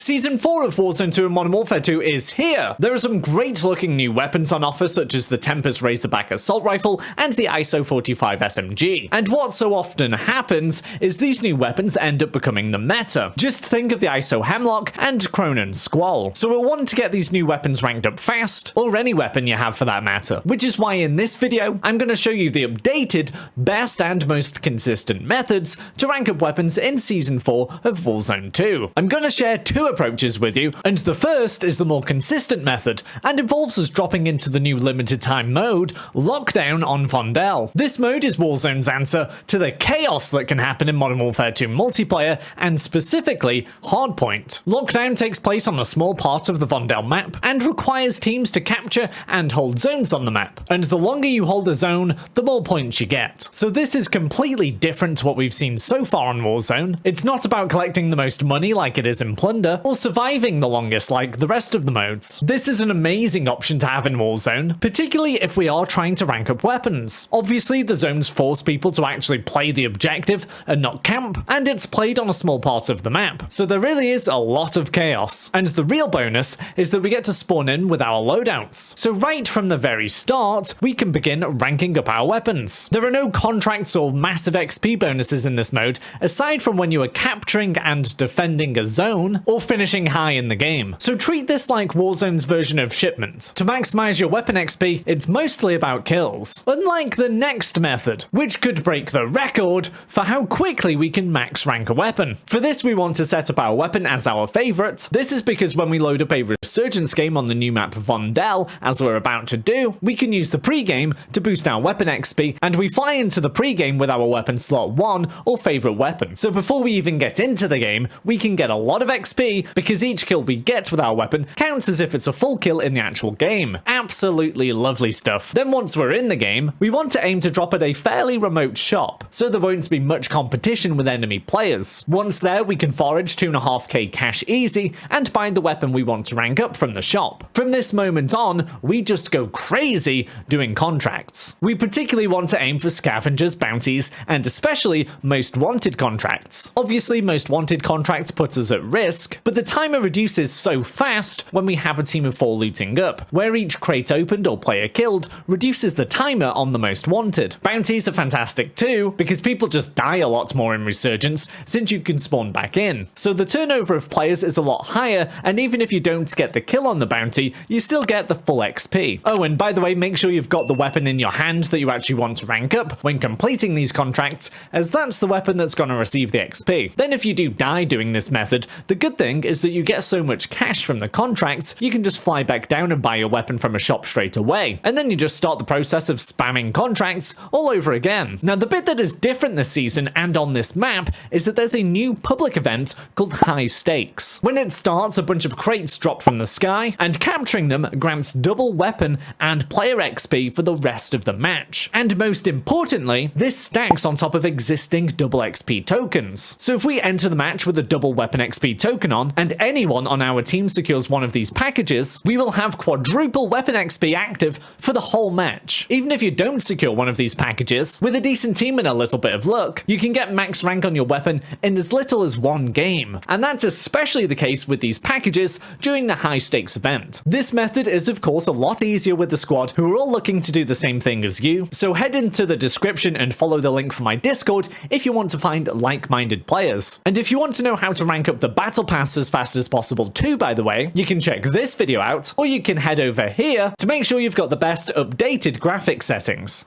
Season 4 of Warzone 2 and Modern Warfare 2 is here! There are some great looking new weapons on offer, such as the Tempus Razorback Assault Rifle and the ISO 45 SMG. And what so often happens is these new weapons end up becoming the meta. Just think of the ISO Hemlock and Cronin Squall. So we'll want to get these new weapons ranked up fast, or any weapon you have for that matter. Which is why in this video, I'm going to show you the updated, best and most consistent methods to rank up weapons in Season 4 of Warzone 2. I'm going to share two approaches with you, and the first is the more consistent method and involves us dropping into the new limited time mode, Lockdown on Vondel. This mode is Warzone's answer to the chaos that can happen in Modern Warfare 2 multiplayer, and specifically Hardpoint. Lockdown takes place on a small part of the Vondel map and requires teams to capture and hold zones on the map, and the longer you hold a zone, the more points you get. So this is completely different to what we've seen so far on Warzone. It's not about collecting the most money like it is in Plunder, or surviving the longest like the rest of the modes. This is an amazing option to have in Warzone, particularly if we are trying to rank up weapons. Obviously, the zones force people to actually play the objective and not camp, and it's played on a small part of the map, so there really is a lot of chaos. And the real bonus is that we get to spawn in with our loadouts. So right from the very start, we can begin ranking up our weapons. There are no contracts or massive XP bonuses in this mode, aside from when you are capturing and defending a zone, or finishing high in the game. So treat this like Warzone's version of shipment. To maximize your weapon XP, it's mostly about kills. Unlike the next method, which could break the record for how quickly we can max rank a weapon. For this, we want to set up our weapon as our favorite. This is because when we load up a Resurgence game on the new map Vondel, as we're about to do, we can use the pre-game to boost our weapon XP, and we fly into the pre-game with our weapon slot 1 or favorite weapon. So before we even get into the game, we can get a lot of XP because each kill we get with our weapon counts as if it's a full kill in the actual game. Absolutely lovely stuff. Then once we're in the game, we want to aim to drop at a fairly remote shop, so there won't be much competition with enemy players. Once there, we can forage 2.5k cash easy and buy the weapon we want to rank up from the shop. From this moment on, we just go crazy doing contracts. We particularly want to aim for scavengers, bounties, and especially most wanted contracts. Obviously, most wanted contracts put us at risk, but the timer reduces so fast when we have a team of 4 looting up, where each crate opened or player killed reduces the timer on the most wanted. Bounties are fantastic too, because people just die a lot more in Resurgence since you can spawn back in. So the turnover of players is a lot higher, and even if you don't get the kill on the bounty, you still get the full XP. Oh, and by the way, make sure you've got the weapon in your hand that you actually want to rank up when completing these contracts, as that's the weapon that's going to receive the XP. Then if you do die doing this method, the good thing is that you get so much cash from the contracts, you can just fly back down and buy your weapon from a shop straight away. And then you just start the process of spamming contracts all over again. Now, the bit that is different this season and on this map is that there's a new public event called High Stakes. When it starts, a bunch of crates drop from the sky, and capturing them grants double weapon and player XP for the rest of the match. And most importantly, this stacks on top of existing double XP tokens. So if we enter the match with a double weapon XP token on, and anyone on our team secures one of these packages, we will have quadruple weapon XP active for the whole match. Even if you don't secure one of these packages, with a decent team and a little bit of luck, you can get max rank on your weapon in as little as 1 game. And that's especially the case with these packages during the high stakes event. This method is of course a lot easier with the squad who are all looking to do the same thing as you, so head into the description and follow the link for my Discord if you want to find like-minded players. And if you want to know how to rank up the battle pass as fast as possible too, by the way, you can check this video out, or you can head over here to make sure you've got the best updated graphic settings.